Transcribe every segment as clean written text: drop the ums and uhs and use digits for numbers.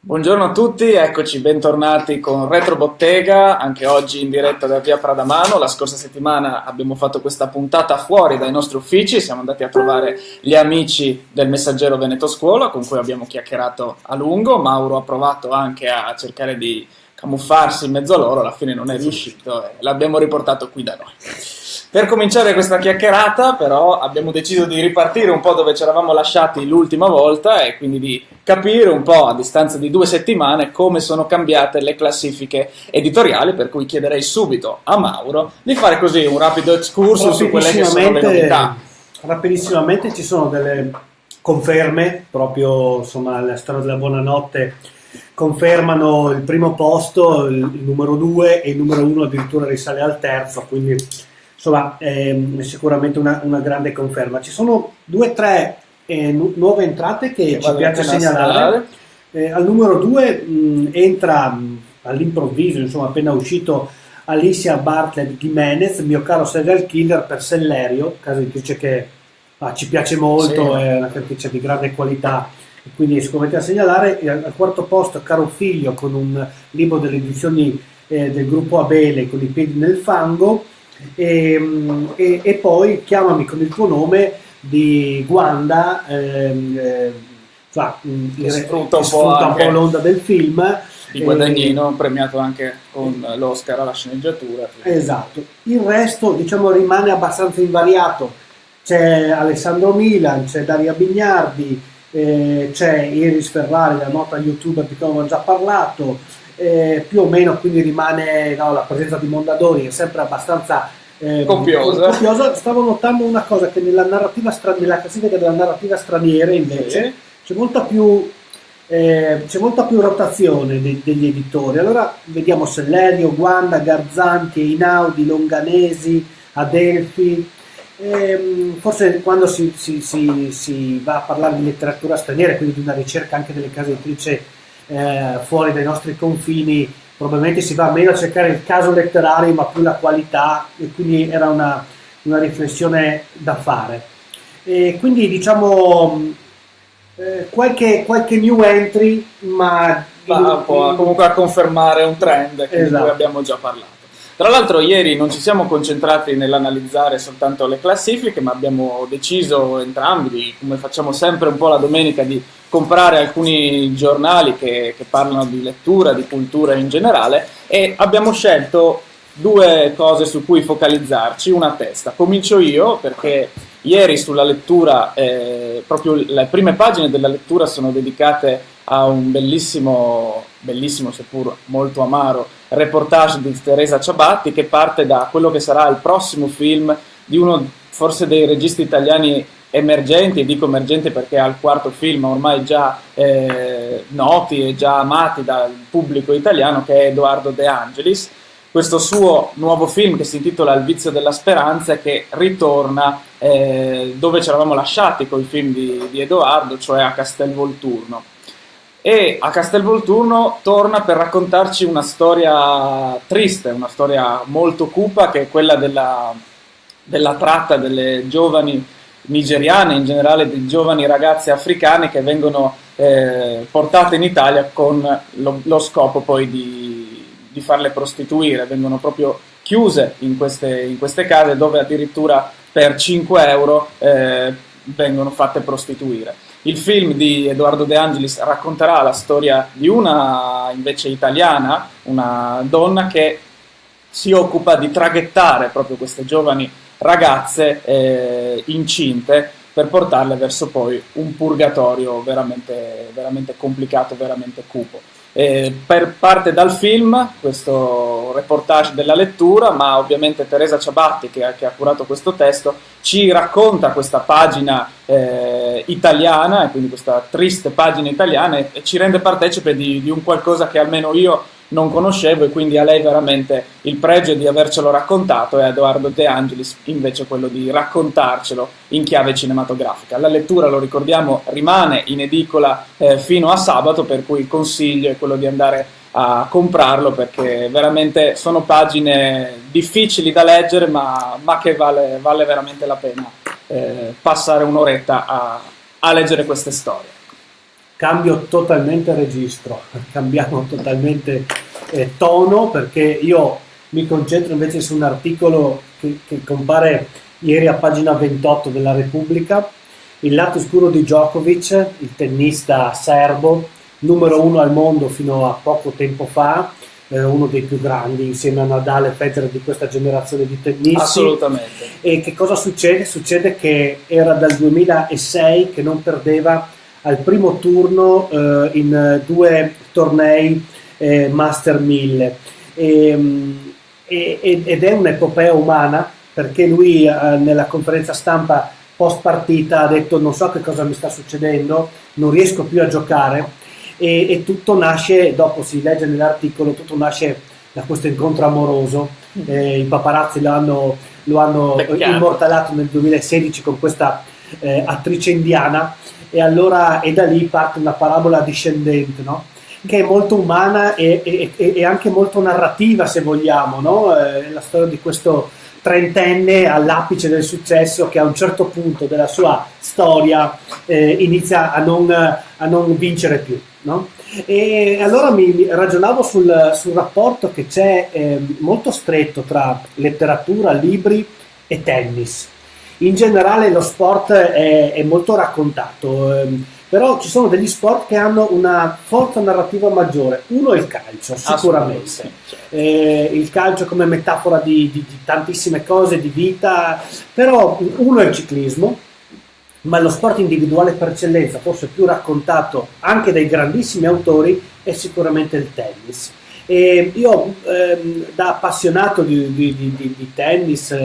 Buongiorno a tutti, eccoci bentornati con Retro Bottega, anche oggi in diretta da Via Pradamano. La scorsa settimana abbiamo fatto questa puntata fuori dai nostri uffici, siamo andati a trovare gli amici del Messaggero Veneto Scuola con cui abbiamo chiacchierato a lungo. Mauro ha provato anche a cercare di camuffarsi in mezzo a loro, alla fine non è riuscito e l'abbiamo riportato qui da noi. Per cominciare questa chiacchierata, però, abbiamo deciso di ripartire un po' dove ci eravamo lasciati l'ultima volta e quindi di capire un po' a distanza di 2 settimane come sono cambiate le classifiche editoriali, per cui chiederei subito a Mauro di fare così un rapido excursus su quelle che sono le novità. Rapidissimamente ci sono delle conferme, proprio insomma la storia della buonanotte confermano il primo posto, il numero 2 e il numero 1 addirittura risale al terzo, quindi insomma è sicuramente una grande conferma. Ci sono 2 o 3 nuove entrate che ci piace segnalare. Al numero 2 entra all'improvviso, insomma appena uscito, Alicia Bartlett Jimenez, Mio caro serial killer, per Sellerio, casa editrice che ci piace molto, sì. È una scrittrice di grande qualità, quindi sicuramente da segnalare. Al quarto posto Caro Figlio, con un libro delle edizioni del gruppo Abele, Con i piedi nel fango, e poi Chiamami con il tuo nome di Guanda, sfrutta un po' l'onda del film di Guadagnino, premiato anche con l'Oscar alla sceneggiatura. Esatto. Il resto, diciamo, rimane abbastanza invariato. C'è Alessandro Milan, c'è Daria Bignardi, c'è Iris Ferrari, la nota youtuber di cui abbiamo già parlato, più o meno, quindi rimane la presenza di Mondadori è sempre abbastanza copiosa. Stavo notando una cosa, che nella classifica della narrativa straniera invece c'è molta più rotazione degli editori. Allora vediamo Sellerio, Guanda, Garzanti, Einaudi, Longanesi, Adelphi. Forse quando si va a parlare di letteratura straniera, quindi di una ricerca anche delle case editrici fuori dai nostri confini, probabilmente si va meno a cercare il caso letterario ma più la qualità, e quindi era una riflessione da fare. E quindi diciamo qualche new entry, ma va comunque a confermare un trend di cui abbiamo già parlato. Tra l'altro ieri non ci siamo concentrati nell'analizzare soltanto le classifiche, ma abbiamo deciso entrambi, come facciamo sempre un po' la domenica, di comprare alcuni giornali che parlano di lettura, di cultura in generale, e abbiamo scelto 2 cose su cui focalizzarci, una a testa. Comincio io, perché ieri sulla lettura, proprio le prime pagine della lettura sono dedicate a un bellissimo, seppur molto amaro, reportage di Teresa Ciabatti, che parte da quello che sarà il prossimo film di uno forse dei registi italiani emergenti, e dico emergenti perché al 4º film ormai già noti e già amati dal pubblico italiano, che è Edoardo De Angelis. Questo suo nuovo film che si intitola Il vizio della speranza e che ritorna dove ci eravamo lasciati con i film di Edoardo, cioè a Castelvolturno. E a Castelvolturno torna per raccontarci una storia triste, una storia molto cupa, che è quella della tratta delle giovani nigeriane, in generale di giovani ragazze africane che vengono portate in Italia con lo scopo poi di farle prostituire. Vengono proprio chiuse in queste case, dove addirittura per 5 euro vengono fatte prostituire. Il film di Edoardo De Angelis racconterà la storia di una invece italiana, una donna che si occupa di traghettare proprio queste giovani ragazze incinte per portarle verso poi un purgatorio veramente, veramente complicato, veramente cupo. Parte dal film questo reportage della lettura, ma ovviamente Teresa Ciabatti, che ha curato questo testo, ci racconta questa pagina italiana, e quindi questa triste pagina italiana, e ci rende partecipe di un qualcosa che almeno io non conoscevo, e quindi a lei veramente il pregio di avercelo raccontato, e a Edoardo De Angelis invece quello di raccontarcelo in chiave cinematografica. La lettura, lo ricordiamo, rimane in edicola fino a sabato, per cui il consiglio è quello di andare a comprarlo, perché veramente sono pagine difficili da leggere, ma che vale veramente la pena passare un'oretta a leggere queste storie. cambio totalmente registro, cambiamo totalmente tono, perché io mi concentro invece su un articolo che compare ieri a pagina 28 della Repubblica, il lato oscuro di Djokovic, il tennista serbo, numero 1 al mondo fino a poco tempo fa, uno dei più grandi insieme a Nadal e Federer di questa generazione di tennisti. Assolutamente. E che cosa succede? Succede che era dal 2006 che non perdeva al primo turno in 2 tornei Master 1000 ed è un'epopea umana, perché lui nella conferenza stampa post partita ha detto: non so che cosa mi sta succedendo, non riesco più a giocare. E tutto nasce, dopo si legge nell'articolo, tutto nasce da questo incontro amoroso. I paparazzi lo hanno immortalato nel 2016 con questa attrice indiana, e da lì parte una parabola discendente, no? Che è molto umana e anche molto narrativa, se vogliamo, no? La storia di questo trentenne all'apice del successo, che a un certo punto della sua storia inizia a non vincere più, no? E allora mi ragionavo sul rapporto che c'è molto stretto tra letteratura, libri e tennis. In generale lo sport è molto raccontato, però ci sono degli sport che hanno una forza narrativa maggiore. Uno è il calcio, sicuramente. Il calcio come metafora di tantissime cose, di vita, però uno è il ciclismo, ma lo sport individuale per eccellenza, forse più raccontato anche dai grandissimi autori, è sicuramente il tennis. E io da appassionato di tennis,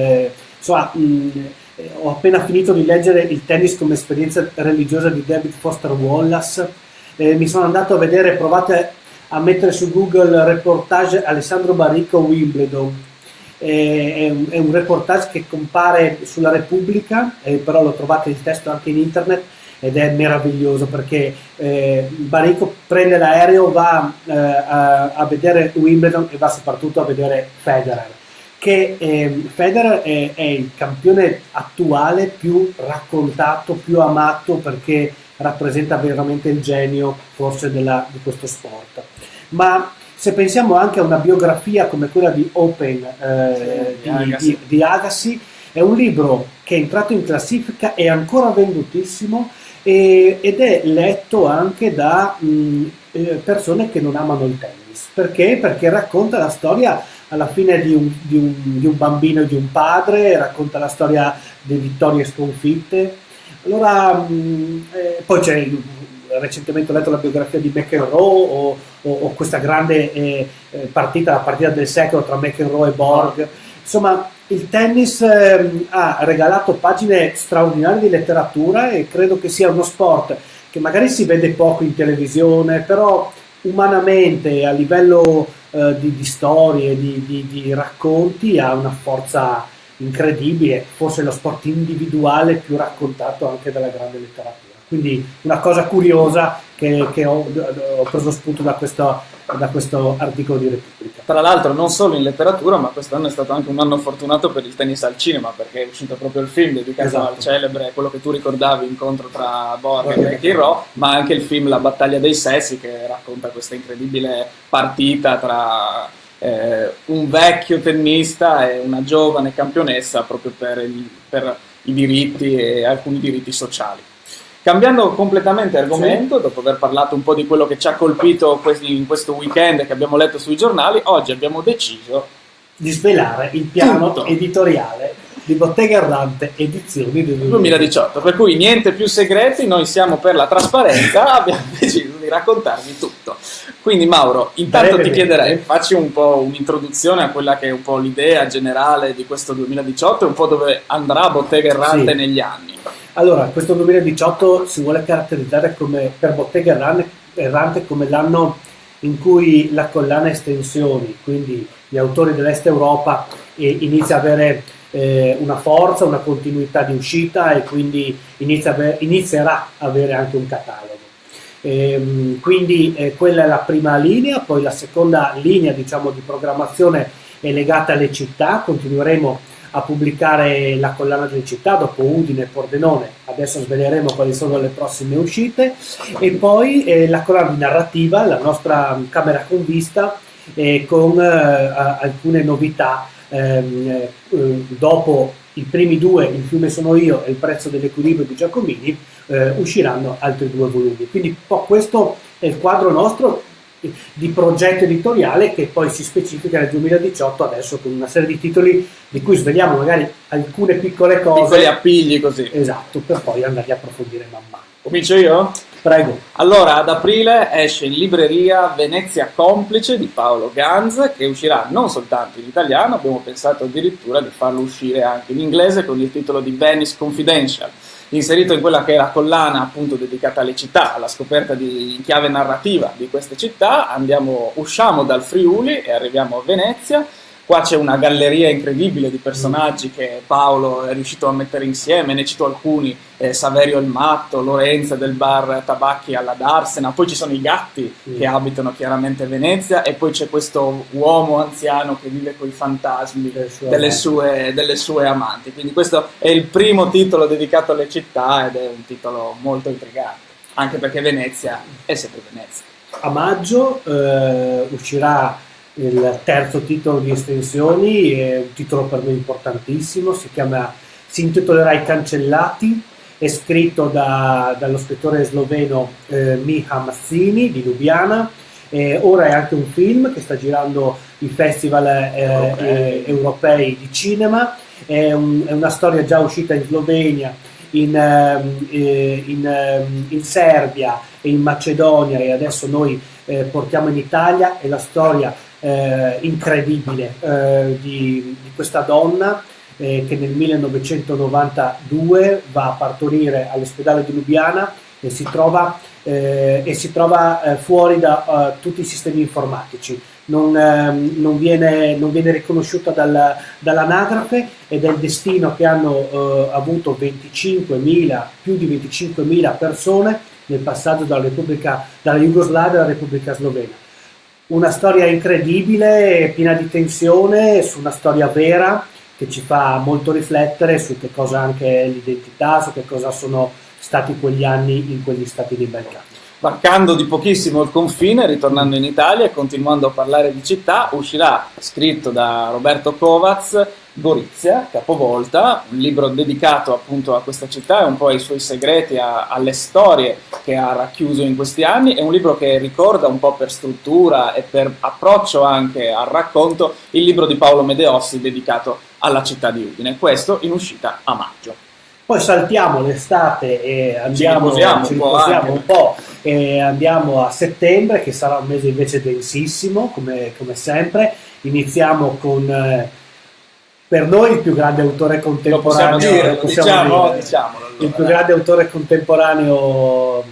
ho appena finito di leggere Il tennis come esperienza religiosa di David Foster Wallace. Mi sono andato a vedere, provate a mettere su Google reportage Alessandro Baricco Wimbledon. È un reportage che compare sulla Repubblica, però lo trovate il testo anche in internet, ed è meraviglioso, perché Baricco prende l'aereo, va a vedere Wimbledon e va soprattutto a vedere Federer, che Federer è il campione attuale più raccontato, più amato, perché rappresenta veramente il genio forse di questo sport. Ma se pensiamo anche a una biografia come quella di Open di Agassi, è un libro che è entrato in classifica, è ancora vendutissimo ed è letto anche da persone che non amano il tennis. Perché? Perché racconta la storia alla fine di un bambino e di un padre, racconta la storia di vittorie e sconfitte. Allora, poi c'è, recentemente ho letto la biografia di McEnroe o questa grande partita, la partita del secolo tra McEnroe e Borg. Insomma, il tennis ha regalato pagine straordinarie di letteratura, e credo che sia uno sport che magari si vede poco in televisione, però umanamente, a livello di storie, di racconti, ha una forza incredibile, forse lo sport individuale più raccontato anche dalla grande letteratura. Quindi una cosa curiosa che ho preso spunto da questo articolo di Repubblica. Tra l'altro non solo in letteratura, ma quest'anno è stato anche un anno fortunato per il tennis al cinema, perché è uscito proprio il film dedicato al celebre, quello che tu ricordavi, incontro tra Borg e McEnroe, ma anche il film La battaglia dei sessi, che racconta questa incredibile partita tra un vecchio tennista e una giovane campionessa, proprio per i diritti e alcuni diritti sociali. Cambiando completamente argomento, dopo aver parlato un po' di quello che ci ha colpito in questo weekend che abbiamo letto sui giornali, oggi abbiamo deciso di svelare il piano editoriale di Bottega Errante Edizioni del 2018, per cui niente più segreti, noi siamo per la trasparenza, abbiamo deciso di raccontarvi tutto. Quindi Mauro, intanto ti chiederei, facci un po' un'introduzione a quella che è un po' l'idea generale di questo 2018 e un po' dove andrà Bottega Errante negli anni. Allora, questo 2018 si vuole caratterizzare per Bottega Errante come l'anno in cui la collana estensioni, quindi gli autori dell'Est Europa, inizia a avere una forza, una continuità di uscita, e quindi inizierà a avere anche un catalogo. Quindi quella è la prima linea. Poi la seconda linea, diciamo, di programmazione è legata alle città. Continueremo a pubblicare la collana delle città dopo Udine e Pordenone. Adesso sveleremo quali sono le prossime uscite. E poi la collana di narrativa, la nostra camera con vista, con alcune novità. Dopo i primi due, Il fiume sono io e Il prezzo dell'equilibrio di Giacomini, usciranno altri 2 volumi. Quindi questo è il quadro nostro di progetto editoriale, che poi si specifica nel 2018 adesso con una serie di titoli di cui svegliamo magari alcune piccole cose, piccoli appigli così. Esatto, per poi andare a approfondire man mano. Comincio io? Prego. Allora, ad aprile esce in libreria Venezia Complice di Paolo Ganz, che uscirà non soltanto in italiano, abbiamo pensato addirittura di farlo uscire anche in inglese con il titolo di Venice Confidential, inserito in quella che è la collana appunto dedicata alle città, alla scoperta in chiave narrativa di queste città. Usciamo dal Friuli e arriviamo a Venezia. Qua c'è una galleria incredibile di personaggi che Paolo è riuscito a mettere insieme, ne cito alcuni: Saverio il Matto, Lorenza del bar Tabacchi alla Darsena, poi ci sono i gatti che abitano chiaramente Venezia, e poi c'è questo uomo anziano che vive con i fantasmi delle sue amanti. Quindi questo è il primo titolo dedicato alle città ed è un titolo molto intrigante, anche perché Venezia è sempre Venezia. A maggio uscirà il terzo titolo di estensioni, è un titolo per me importantissimo, si intitolerà I Cancellati, è scritto dallo scrittore sloveno Miha Mazzini di Lubiana. Ora è anche un film che sta girando i festival europei di cinema. È una storia già uscita in Slovenia, in Serbia e in Macedonia, e adesso noi portiamo in Italia. È la storia incredibile di questa donna che nel 1992 va a partorire all'ospedale di Lubiana e si trova fuori da tutti i sistemi informatici. Non viene riconosciuta dall'anagrafe, ed è il destino che hanno avuto più di 25.000 persone nel passaggio dalla Jugoslavia alla Repubblica Slovena. Una storia incredibile, piena di tensione, su una storia vera che ci fa molto riflettere su che cosa anche è l'identità, su che cosa sono stati quegli anni in quegli stati dei Balcani. Varcando di pochissimo il confine, ritornando in Italia e continuando a parlare di città, uscirà, scritto da Roberto Kovacs, Gorizia, capovolta, un libro dedicato appunto a questa città e un po' ai suoi segreti, alle storie che ha racchiuso in questi anni. È un libro che ricorda un po' per struttura e per approccio anche al racconto il libro di Paolo Medeossi dedicato alla città di Udine, questo in uscita a maggio. Poi saltiamo l'estate e ci riposiamo un po' e andiamo a settembre, che sarà un mese invece densissimo come sempre. Iniziamo con per noi il più grande autore contemporaneo, diciamolo. Il più grande autore contemporaneo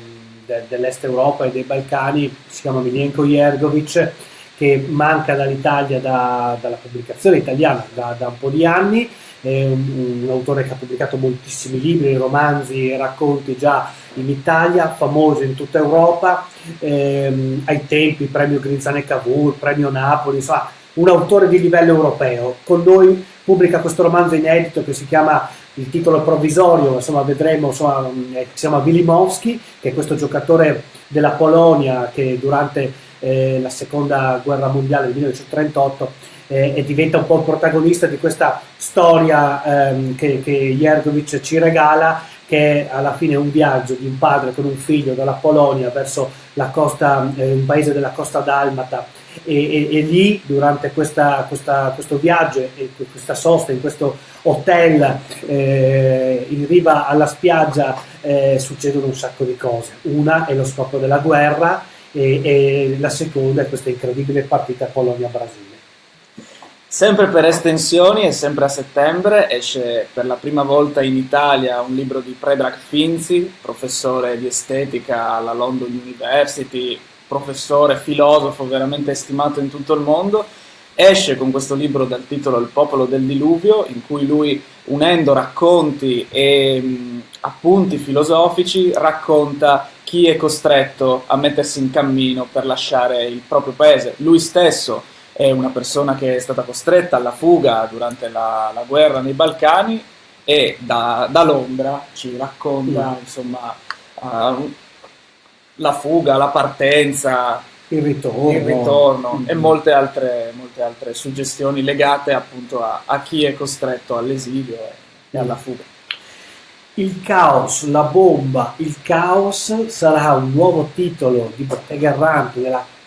dell'Est Europa e dei Balcani, si chiama Miljenko Jergović, che manca dall'Italia, dalla pubblicazione italiana da un po' di anni. È un autore che ha pubblicato moltissimi libri, romanzi e racconti già in Italia, famoso in tutta Europa, ai tempi premio Grinzane Cavour, premio Napoli, insomma un autore di livello europeo. Con noi pubblica questo romanzo inedito che si chiama, il titolo provvisorio, insomma vedremo, si chiama Wilimowski, che è questo giocatore della Polonia che durante la seconda guerra mondiale del 1938 e diventa un po' il protagonista di questa storia che Jergović ci regala, che alla fine è un viaggio di un padre con un figlio dalla Polonia verso la costa, un paese della costa dalmata, e lì durante questo viaggio e questa sosta in questo hotel in riva alla spiaggia succedono un sacco di cose. Una è lo scoppio della guerra e la seconda è questa incredibile partita Polonia-Brasile. Sempre per estensioni e sempre a settembre esce per la prima volta in Italia un libro di Predrag Finzi, professore di estetica alla London University, professore, filosofo veramente stimato in tutto il mondo. Esce con questo libro dal titolo Il popolo del diluvio, in cui lui, unendo racconti e appunti filosofici, racconta chi è costretto a mettersi in cammino per lasciare il proprio paese. Lui stesso è una persona che è stata costretta alla fuga durante la guerra nei Balcani e da Londra ci racconta insomma la fuga, la partenza, il ritorno e molte altre suggestioni legate appunto a chi è costretto all'esilio e alla fuga. Il caos, la bomba, il caos sarà un nuovo titolo di Bottega Errante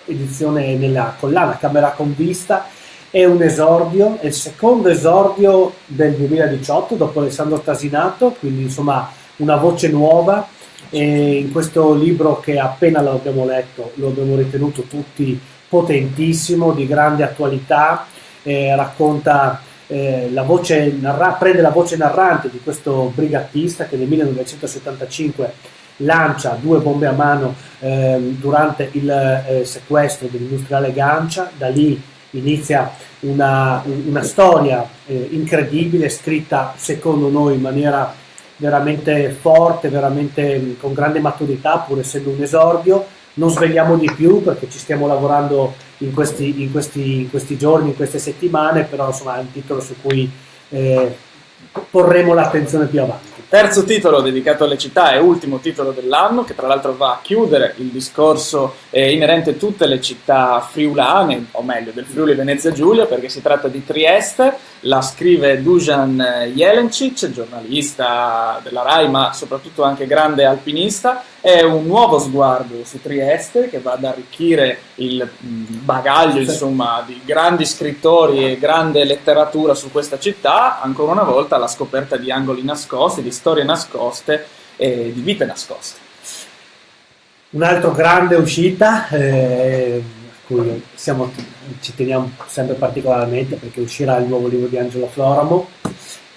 nella collana Camera con Vista. È un esordio, è il secondo esordio del 2018 dopo Alessandro Tasinato, quindi insomma una voce nuova. E in questo libro che appena lo abbiamo letto lo abbiamo ritenuto tutti potentissimo, di grande attualità, racconta prende la voce narrante di questo brigattista che nel 1975 lancia 2 bombe a mano durante il sequestro dell'industriale Gancia. Da lì inizia una storia incredibile, scritta secondo noi in maniera veramente forte, veramente con grande maturità, pur essendo un esordio. Non svegliamo di più perché ci stiamo lavorando in questi giorni, in queste settimane, però insomma è un titolo su cui porremo l'attenzione più avanti. Terzo titolo dedicato alle città e ultimo titolo dell'anno, che tra l'altro va a chiudere il discorso inerente a tutte le città friulane, o meglio del Friuli Venezia Giulia, perché si tratta di Trieste. La scrive Dusan Jelencic, giornalista della Rai ma soprattutto anche grande alpinista. È un nuovo sguardo su Trieste che va ad arricchire il bagaglio insomma di grandi scrittori e grande letteratura su questa città, ancora una volta alla scoperta di angoli nascosti, di storie nascoste e di vite nascoste. Un'altra grande uscita a cui ci teniamo sempre particolarmente, perché uscirà il nuovo libro di Angelo Floramo.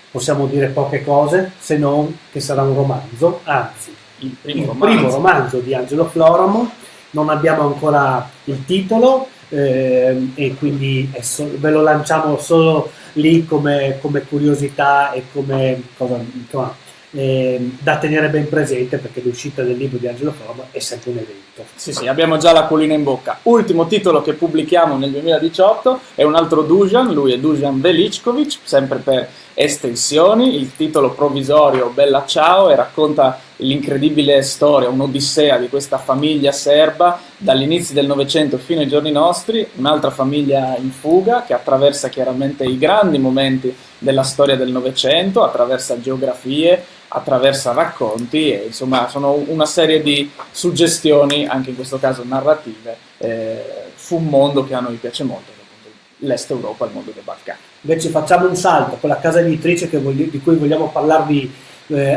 Possiamo dire poche cose se non che sarà un romanzo, anzi il primo romanzo di Angelo Floramo. Non abbiamo ancora il titolo e quindi ve lo lanciamo solo lì come curiosità e come cosa, insomma, da tenere ben presente, perché l'uscita del libro di Angelo Floramo è sempre un evento. Sì, abbiamo già l'acquolina in bocca. Ultimo titolo che pubblichiamo nel 2018 è un altro Dusan, lui è Dusan Veličković, sempre per estensioni. Il titolo provvisorio Bella Ciao e racconta l'incredibile storia, un'odissea di questa famiglia serba dall'inizio del Novecento fino ai giorni nostri, un'altra famiglia in fuga che attraversa chiaramente i grandi momenti della storia del Novecento, attraversa geografie, attraversa racconti e insomma sono una serie di suggestioni, anche in questo caso narrative, su un mondo che a noi piace molto, l'Est Europa, il mondo dei Balcani. Invece facciamo un salto con la casa editrice di cui vogliamo parlarvi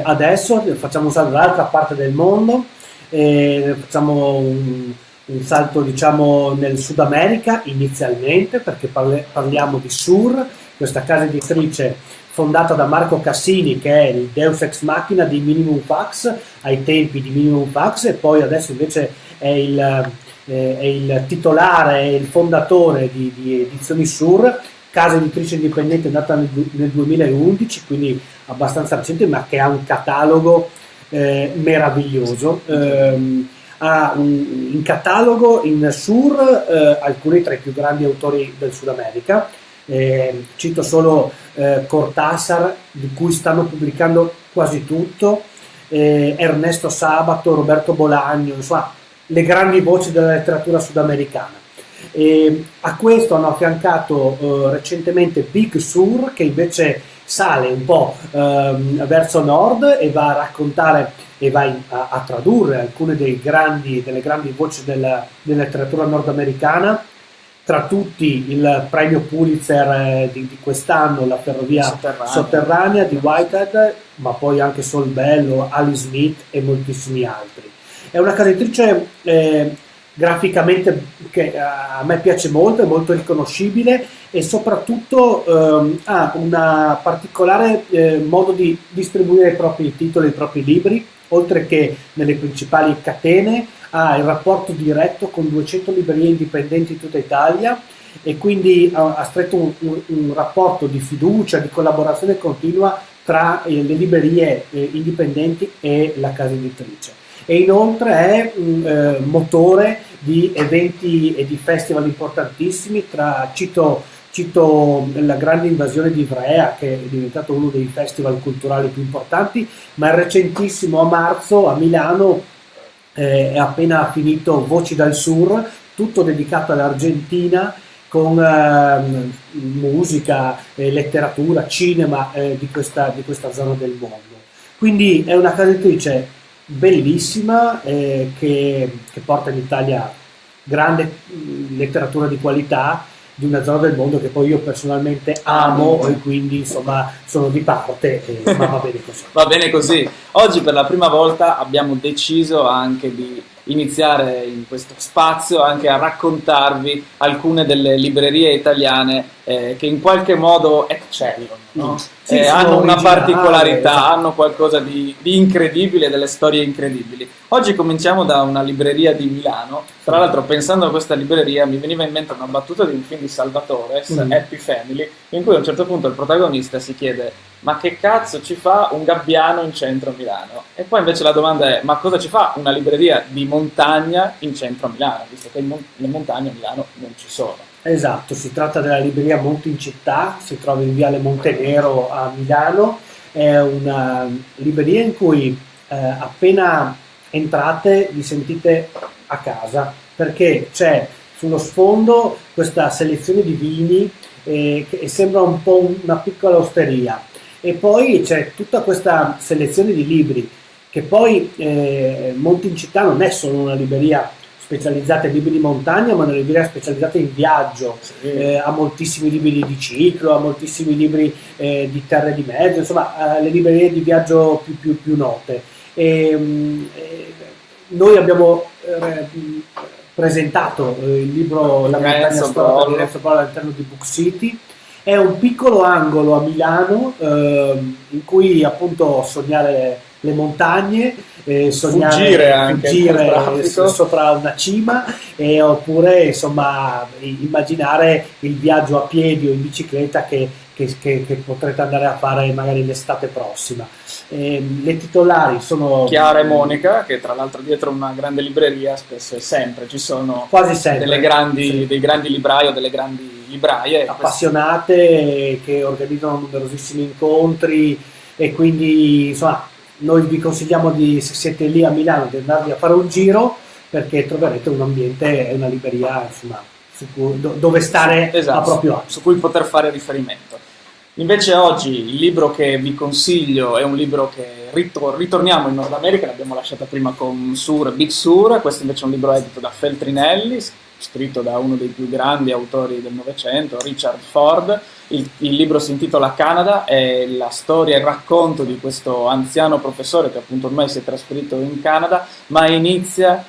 adesso, facciamo un salto dall'altra parte del mondo, facciamo un salto diciamo nel Sud America inizialmente, perché parliamo di Sur, questa casa editrice fondata da Marco Cassini, che è il Deus Ex Machina di Minimum Fax ai tempi di Minimum Fax, e poi adesso invece è il titolare e il fondatore di Edizioni Sur, casa editrice indipendente nata nel 2011, quindi abbastanza recente, ma che ha un catalogo meraviglioso. Ha in catalogo in Sur alcuni tra i più grandi autori del Sud America. Cito solo Cortázar, di cui stanno pubblicando quasi tutto, Ernesto Sabato, Roberto Bolaño, insomma le grandi voci della letteratura sudamericana. A questo hanno affiancato recentemente Big Sur, che invece sale un po' verso nord e va a raccontare e va a tradurre alcune delle grandi voci della letteratura nordamericana, tra tutti il premio Pulitzer di quest'anno, La ferrovia sotterranea di Whitehead, ma poi anche Sol Bello, Ali Smith e moltissimi altri. È una casa editrice graficamente che a me piace molto, è molto riconoscibile e soprattutto ha un particolare modo di distribuire i propri titoli, i propri libri, oltre che nelle principali catene. Ha il rapporto diretto con 200 librerie indipendenti in tutta Italia e quindi ha stretto un rapporto di fiducia, di collaborazione continua tra le librerie indipendenti e la casa editrice. e inoltre è un motore di eventi e di festival importantissimi. Cito la grande invasione di Ivrea, che è diventato uno dei festival culturali più importanti, ma il recentissimo a marzo a Milano è appena finito Voci dal Sur, tutto dedicato all'Argentina, con musica, letteratura, cinema di questa zona del mondo. Quindi è una casa editrice bellissima che porta in Italia grande letteratura di qualità di una zona del mondo che poi io personalmente amo e quindi insomma sono di parte, ma va bene così. Va bene così. Oggi per la prima volta abbiamo deciso anche di iniziare in questo spazio anche a raccontarvi alcune delle librerie italiane che in qualche modo eccellono, no? Sì, hanno una particolarità, esatto. hanno qualcosa di incredibile, delle storie incredibili. Oggi cominciamo da una libreria di Milano. Tra l'altro, pensando a questa libreria mi veniva in mente una battuta di un film di Salvatore, Happy Family, in cui a un certo punto il protagonista si chiede: ma che cazzo ci fa un gabbiano in centro a Milano? E poi invece la domanda è: ma cosa ci fa una libreria di montagna in centro a Milano, visto che le montagne a Milano non ci sono? Esatto, si tratta della libreria Monti in Città, si trova in Viale Montenero a Milano. È una libreria in cui appena entrate vi sentite a casa, perché c'è sullo sfondo questa selezione di vini che sembra un po' una piccola osteria, e poi c'è tutta questa selezione di libri, che poi Monti in Città non è solo una libreria specializzata in libri di montagna, ma una libreria specializzata in viaggio. Ha moltissimi libri di ciclo, ha moltissimi libri di terre di mezzo, insomma le librerie di viaggio più note. Noi abbiamo presentato il libro La montagna storta di Renzo Prolo all'interno di Book City. È un piccolo angolo a Milano in cui appunto sognare le montagne, fuggire sopra una cima, oppure insomma immaginare il viaggio a piedi o in bicicletta che potrete andare a fare magari l'estate prossima. Le titolari sono Chiara e Monica, che tra l'altro dietro una grande libreria spesso e sempre ci sono quasi sempre dei grandi librai o delle grandi libraie appassionate che organizzano numerosissimi incontri, e quindi insomma noi vi consigliamo, se siete lì a Milano, di andarvi a fare un giro, perché troverete un ambiente e una libreria insomma dove stare a proprio agio, su cui poter fare riferimento. Invece oggi il libro che vi consiglio è un libro che ritorniamo in Nord America, l'abbiamo lasciata prima con Big Sur. Questo invece è un libro edito da Feltrinelli, scritto da uno dei più grandi autori del Novecento, Richard Ford. Il libro si intitola Canada, è la storia e il racconto di questo anziano professore che appunto ormai si è trasferito in Canada, ma inizia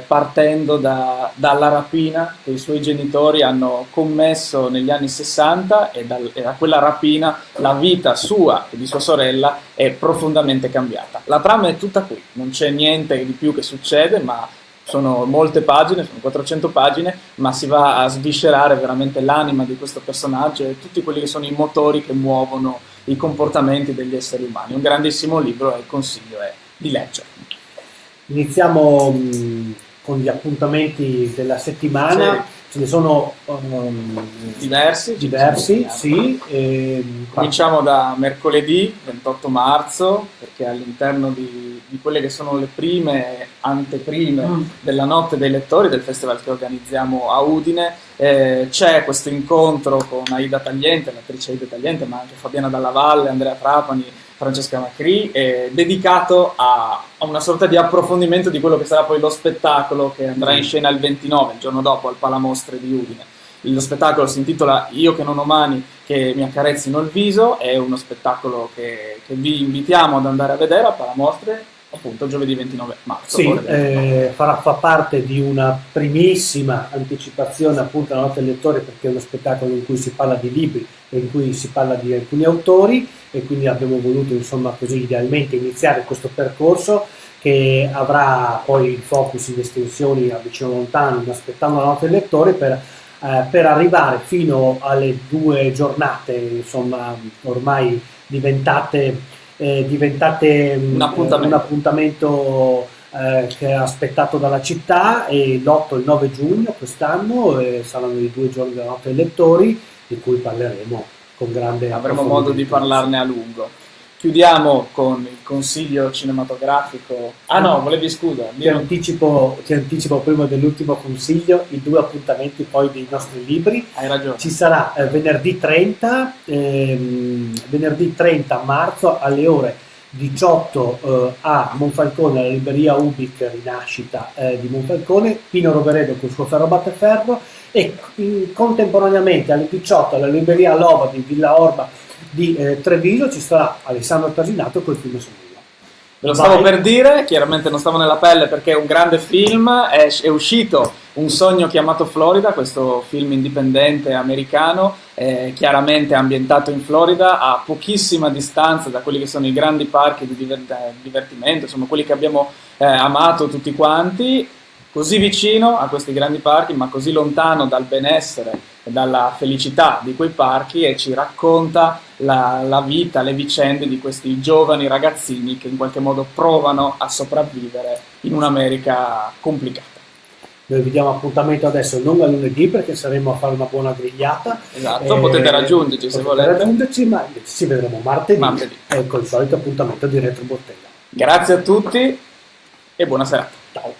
partendo dalla rapina che i suoi genitori hanno commesso negli anni 60, e da quella rapina la vita sua e di sua sorella è profondamente cambiata. La trama è tutta qui, non c'è niente di più che succede, ma sono molte pagine, sono 400 pagine, ma si va a sviscerare veramente l'anima di questo personaggio e tutti quelli che sono i motori che muovono i comportamenti degli esseri umani. Un grandissimo libro e il consiglio è di leggerlo. Iniziamo con gli appuntamenti della settimana. Sì. Ce ne sono diversi, sì. Cominciamo da mercoledì 28 marzo, perché all'interno di quelle che sono le anteprime della Notte dei Lettori, del festival che organizziamo a Udine, c'è questo incontro con Aida Tagliente, l'attrice Aida Tagliente, ma anche Fabiana Dalla Valle, Andrea Trapani, Francesca Macri, dedicato a una sorta di approfondimento di quello che sarà poi lo spettacolo che andrà in scena il 29, il giorno dopo, al Palamostre di Udine. Lo spettacolo si intitola Io che non ho mani che mi accarezzino il viso, è uno spettacolo che vi invitiamo ad andare a vedere a Palamostre, appunto giovedì 29 marzo. Sì, fa parte di una primissima anticipazione appunto alla Notte del Lettore, perché è uno spettacolo in cui si parla di libri e in cui si parla di alcuni autori, e quindi abbiamo voluto insomma così idealmente iniziare questo percorso che avrà poi il focus in estensioni a vicino lontano, aspettando la Notte del Lettore, per arrivare fino alle 2 giornate insomma ormai diventate un appuntamento che è aspettato dalla città, e l'8 e il 9 giugno quest'anno saranno i 2 giorni della notte dei lettori, di cui parleremo con grande avremo modo di parlarne a lungo. Chiudiamo con il consiglio cinematografico. Ah no, volevi scusa. Ti anticipo prima dell'ultimo consiglio i 2 appuntamenti poi dei nostri libri. Hai ragione. Ci sarà venerdì 30 marzo alle ore 18 a Monfalcone, alla libreria Ubic Rinascita di Monfalcone, Pino Roveredo col suo Ferro Batteferro, e contemporaneamente alle 18 alla libreria Lova di Villa Orba di Treviso ci sarà Alessandro Tasinato col film su Nulla. Ve lo stavo per dire, chiaramente non stavo nella pelle perché è un grande film, è uscito Un sogno chiamato Florida, questo film indipendente americano, chiaramente ambientato in Florida, a pochissima distanza da quelli che sono i grandi parchi di divertimento, insomma quelli che abbiamo amato tutti quanti, così vicino a questi grandi parchi ma così lontano dal benessere e dalla felicità di quei parchi, e ci racconta la vita, le vicende di questi giovani ragazzini che in qualche modo provano a sopravvivere in un'America complicata. Noi vi diamo appuntamento adesso non a lunedì perché saremo a fare una buona grigliata. Esatto, potete raggiungerci se volete. Raggiungerci, ma ci vedremo martedì. Con il solito appuntamento di Retro Bottega. Grazie a tutti e buona serata. Ciao.